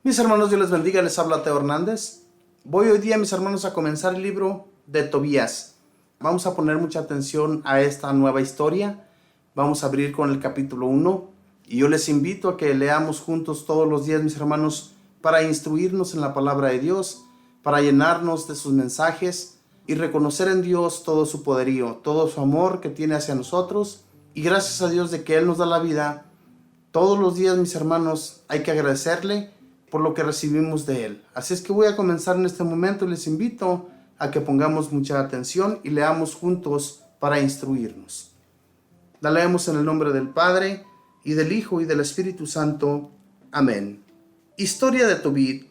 Mis hermanos, Dios les bendiga, les habla Teo Hernández. Voy hoy día, mis hermanos, a comenzar el libro de Tobías. Vamos a poner mucha atención a esta nueva historia. Vamos a abrir con el capítulo 1 y yo les invito a que leamos juntos todos los días, mis hermanos, para instruirnos en la palabra de Dios, para llenarnos de sus mensajes y reconocer en Dios todo su poderío, todo su amor que tiene hacia nosotros, y gracias a Dios de que Él nos da la vida. Todos los días, mis hermanos, hay que agradecerle por lo que recibimos de Él. Así es que voy a comenzar en este momento y les invito a que pongamos mucha atención y leamos juntos para instruirnos. La leemos en el nombre del Padre, y del Hijo, y del Espíritu Santo. Amén. Historia de Tobit,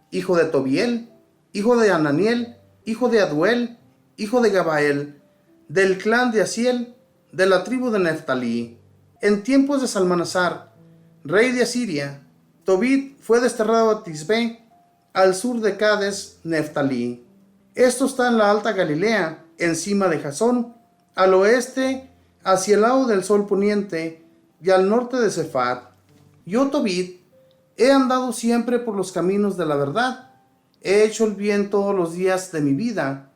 hijo de Tobiel, hijo de Ananiel, hijo de Aduel, hijo de Gabael, del clan de Asiel, de la tribu de Neftalí. En tiempos de Salmanasar, rey de Asiria, Tobit fue desterrado a Tisbe, al sur de Cades, Neftalí. Esto está en la alta Galilea, encima de Jasón, al oeste, hacia el lado del sol poniente, y al norte de Cefat. Yo, Tobit, he andado siempre por los caminos de la verdad, he hecho el bien todos los días de mi vida.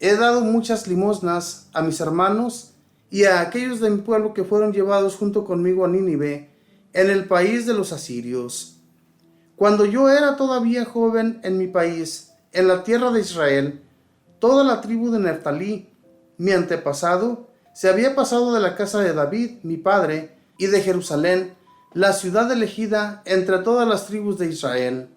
He dado muchas limosnas a mis hermanos y a aquellos de mi pueblo que fueron llevados junto conmigo a Nínive, en el país de los asirios. Cuando yo era todavía joven en mi país, en la tierra de Israel, toda la tribu de Neftalí, mi antepasado, se había pasado de la casa de David, mi padre, y de Jerusalén, la ciudad elegida entre todas las tribus de Israel.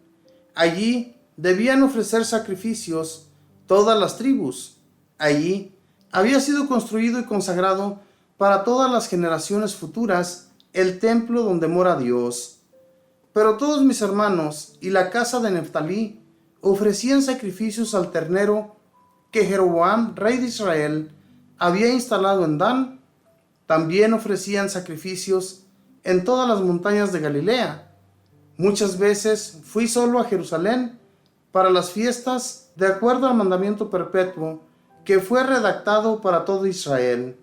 Allí debían ofrecer sacrificios todas las tribus. Allí había sido construido y consagrado para todas las generaciones futuras el templo donde mora Dios. Pero todos mis hermanos y la casa de Neftalí ofrecían sacrificios al ternero que Jeroboam, rey de Israel, había instalado en Dan. También ofrecían sacrificios en todas las montañas de Galilea. Muchas veces fui solo a Jerusalén para las fiestas, de acuerdo al mandamiento perpetuo que fue redactado para todo Israel.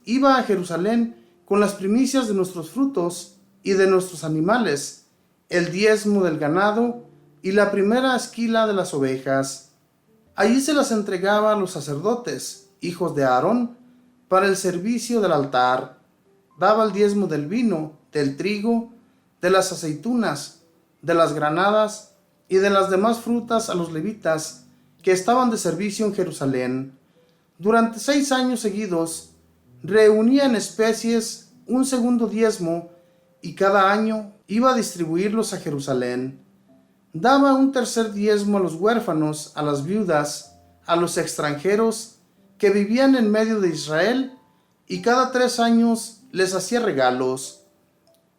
Iba a Jerusalén con las primicias de nuestros frutos y de nuestros animales, el diezmo del ganado y la primera esquila de las ovejas. Allí se las entregaba a los sacerdotes, hijos de Aarón, para el servicio del altar. Daba el diezmo del vino, del trigo, de las aceitunas, de las granadas y de las demás frutas a los levitas que estaban de servicio en Jerusalén. Durante 6 años seguidos, reunía en especies un segundo diezmo, y cada año iba a distribuirlos a Jerusalén. Daba un tercer diezmo a los huérfanos, a las viudas, a los extranjeros que vivían en medio de Israel, y cada 3 años les hacía regalos.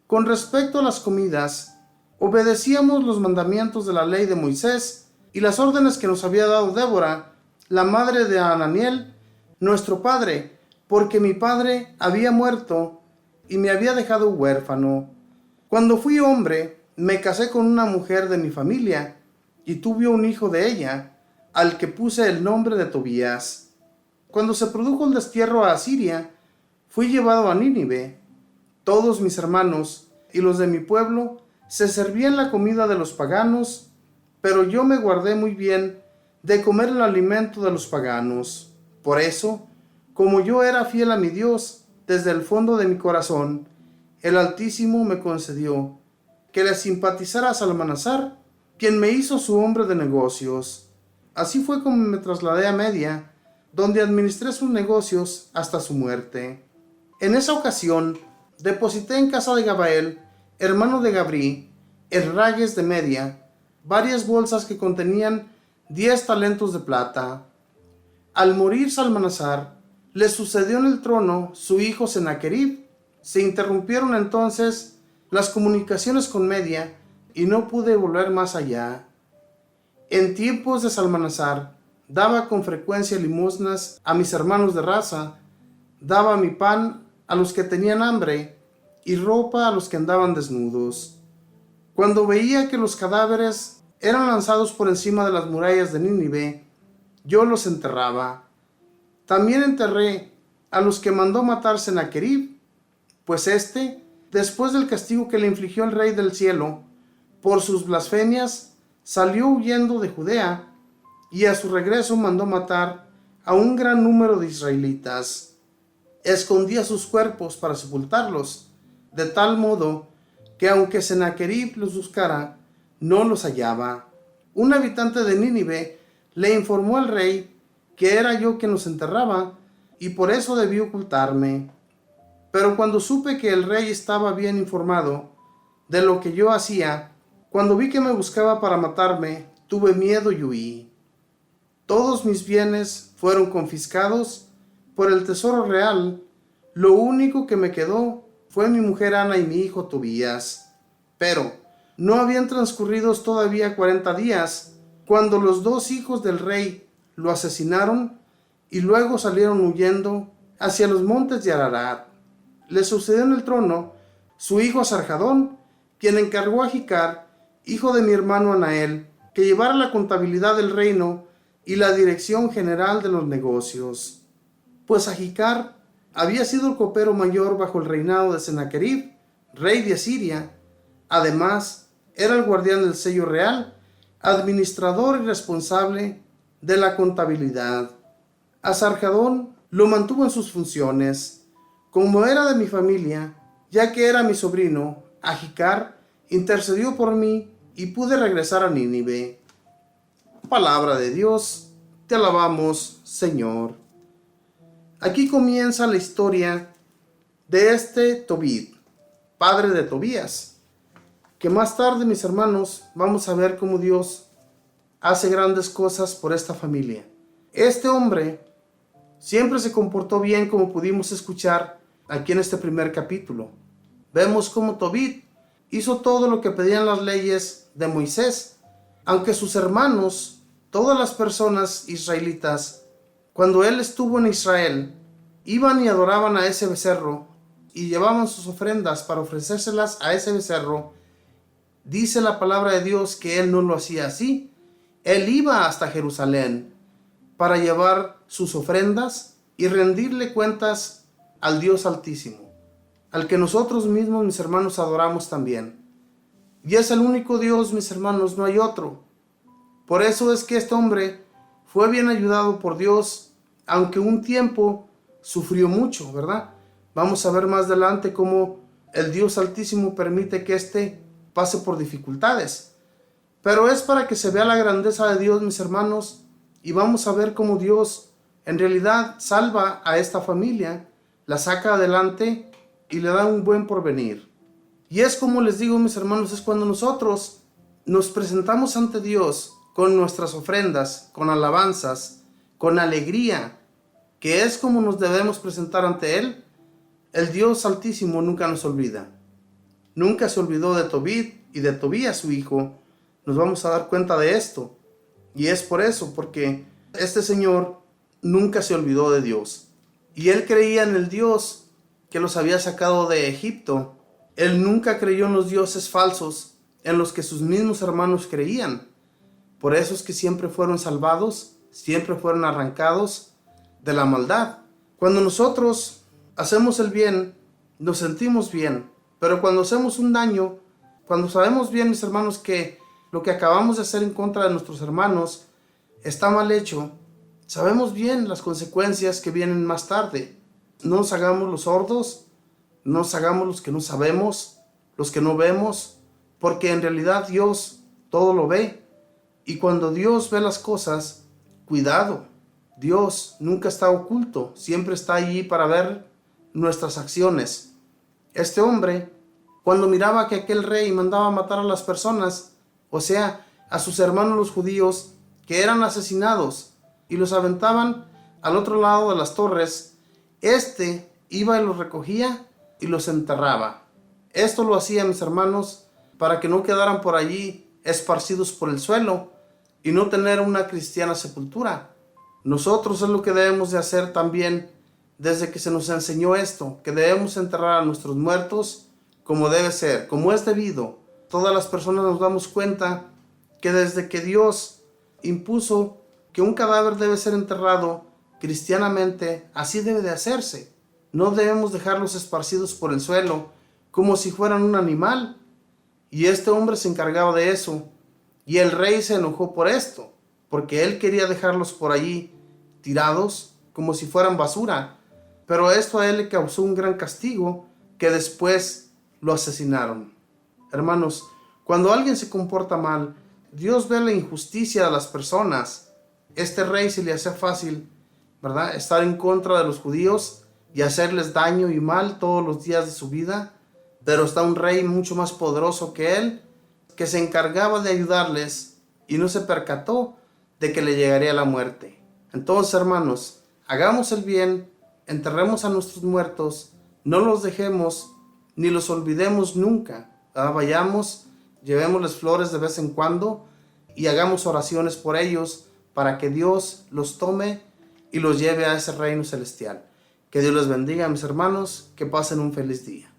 Con respecto a las comidas, obedecíamos los mandamientos de la ley de Moisés y las órdenes que nos había dado Débora, la madre de Ananiel, nuestro padre, porque mi padre había muerto y me había dejado huérfano. Cuando fui hombre, me casé con una mujer de mi familia y tuve un hijo de ella, al que puse el nombre de Tobías. Cuando se produjo el destierro a Asiria, fui llevado a Nínive. Todos mis hermanos y los de mi pueblo se servían la comida de los paganos, pero yo me guardé muy bien de comer el alimento de los paganos. Por eso, como yo era fiel a mi Dios desde el fondo de mi corazón, el Altísimo me concedió que le simpatizara a Salmanasar, quien me hizo su hombre de negocios. Así fue como me trasladé a Media, donde administré sus negocios hasta su muerte. En esa ocasión, deposité en casa de Gabael, hermano de Gabri, en Rages de Media, varias bolsas que contenían 10 talentos de plata. Al morir Salmanasar, le sucedió en el trono su hijo Sennacherib. Se interrumpieron entonces las comunicaciones con Media y no pude volver más allá. En tiempos de Salmanasar, daba con frecuencia limosnas a mis hermanos de raza, daba mi pan a los que tenían hambre y ropa a los que andaban desnudos. Cuando veía que los cadáveres eran lanzados por encima de las murallas de Nínive, yo los enterraba. También enterré a los que mandó matar Sennacherib, pues después del castigo que le infligió el Rey del Cielo, por sus blasfemias, salió huyendo de Judea y a su regreso mandó matar a un gran número de israelitas. Escondía sus cuerpos para sepultarlos, de tal modo que aunque Sennacherib los buscara, no los hallaba. Un habitante de Nínive le informó al rey que era yo quien los enterraba, y por eso debí ocultarme. Pero cuando supe que el rey estaba bien informado de lo que yo hacía, cuando vi que me buscaba para matarme, tuve miedo y huí. Todos mis bienes fueron confiscados por el tesoro real. Lo único que me quedó fue mi mujer Ana y mi hijo Tobías. Pero no habían transcurrido todavía 40 días cuando los 2 hijos del rey lo asesinaron y luego salieron huyendo hacia los montes de Ararat. Le sucedió en el trono su hijo Asarjadón, quien encargó a Jicar, hijo de mi hermano Anael, que llevara la contabilidad del reino y la dirección general de los negocios. Pues Jicar había sido el copero mayor bajo el reinado de Sennacherib, rey de Asiria. Además, era el guardián del sello real, administrador y responsable de la contabilidad. Asarjadón lo mantuvo en sus funciones. Como era de mi familia, ya que era mi sobrino, Jicar intercedió por mí y pude regresar a Nínive. Palabra de Dios, te alabamos, Señor. Aquí comienza la historia de este Tobit, padre de Tobías, que más tarde, mis hermanos, vamos a ver cómo Dios hace grandes cosas por esta familia. Este hombre siempre se comportó bien, como pudimos escuchar aquí en este primer capítulo. Vemos cómo Tobit hizo todo lo que pedían las leyes de Moisés, aunque sus hermanos, todas las personas israelitas, cuando él estuvo en Israel, iban y adoraban a ese becerro y llevaban sus ofrendas para ofrecérselas a ese becerro. Dice la palabra de Dios que él no lo hacía así. Él iba hasta Jerusalén para llevar sus ofrendas y rendirle cuentas al Dios Altísimo, al que nosotros mismos, mis hermanos, adoramos también. Y es el único Dios, mis hermanos, no hay otro. Por eso es que este hombre fue bien ayudado por Dios, aunque un tiempo sufrió mucho, ¿verdad? Vamos a ver más adelante cómo el Dios Altísimo permite que éste pase por dificultades. Pero es para que se vea la grandeza de Dios, mis hermanos, y vamos a ver cómo Dios en realidad salva a esta familia, la saca adelante y le da un buen porvenir. Y es como les digo, mis hermanos, es cuando nosotros nos presentamos ante Dios con nuestras ofrendas, con alabanzas, con alegría, que es como nos debemos presentar ante Él. El Dios Altísimo nunca nos olvida. Nunca se olvidó de Tobit y de Tobías, su hijo. Nos vamos a dar cuenta de esto. Y es por eso, porque este señor nunca se olvidó de Dios. Y él creía en el Dios que los había sacado de Egipto. Él nunca creyó en los dioses falsos en los que sus mismos hermanos creían. Por eso es que siempre fueron salvados, siempre fueron arrancados de la maldad. Cuando nosotros hacemos el bien, nos sentimos bien. Pero cuando hacemos un daño, cuando sabemos bien, mis hermanos, que lo que acabamos de hacer en contra de nuestros hermanos está mal hecho, sabemos bien las consecuencias que vienen más tarde. No nos hagamos los sordos, no nos hagamos los que no sabemos, los que no vemos, porque en realidad Dios todo lo ve. Y cuando Dios ve las cosas, cuidado, Dios nunca está oculto, siempre está allí para ver nuestras acciones. Este hombre, cuando miraba que aquel rey mandaba matar a las personas, o sea, a sus hermanos los judíos, que eran asesinados, y los aventaban al otro lado de las torres, este iba y los recogía y los enterraba. Esto lo hacía, mis hermanos, para que no quedaran por allí esparcidos por el suelo y no tener una cristiana sepultura. Nosotros es lo que debemos de hacer también desde que se nos enseñó esto, que debemos enterrar a nuestros muertos como debe ser, como es debido. Todas las personas nos damos cuenta que desde que Dios impuso que un cadáver debe ser enterrado cristianamente, así debe de hacerse. No debemos dejarlos esparcidos por el suelo como si fueran un animal. Y este hombre se encargaba de eso. Y el rey se enojó por esto, porque él quería dejarlos por allí tirados como si fueran basura. Pero esto a él le causó un gran castigo, que después lo asesinaron. Hermanos, cuando alguien se comporta mal, Dios ve la injusticia de las personas. Este rey se le hacía fácil, ¿verdad?, estar en contra de los judíos y hacerles daño y mal todos los días de su vida. Pero está un rey mucho más poderoso que él, que se encargaba de ayudarles y no se percató de que le llegaría la muerte. Entonces, hermanos, hagamos el bien, enterremos a nuestros muertos, no los dejemos ni los olvidemos nunca. Vayamos, llevémosles flores de vez en cuando y hagamos oraciones por ellos para que Dios los tome y los lleve a ese reino celestial. Que Dios les bendiga, mis hermanos, que pasen un feliz día.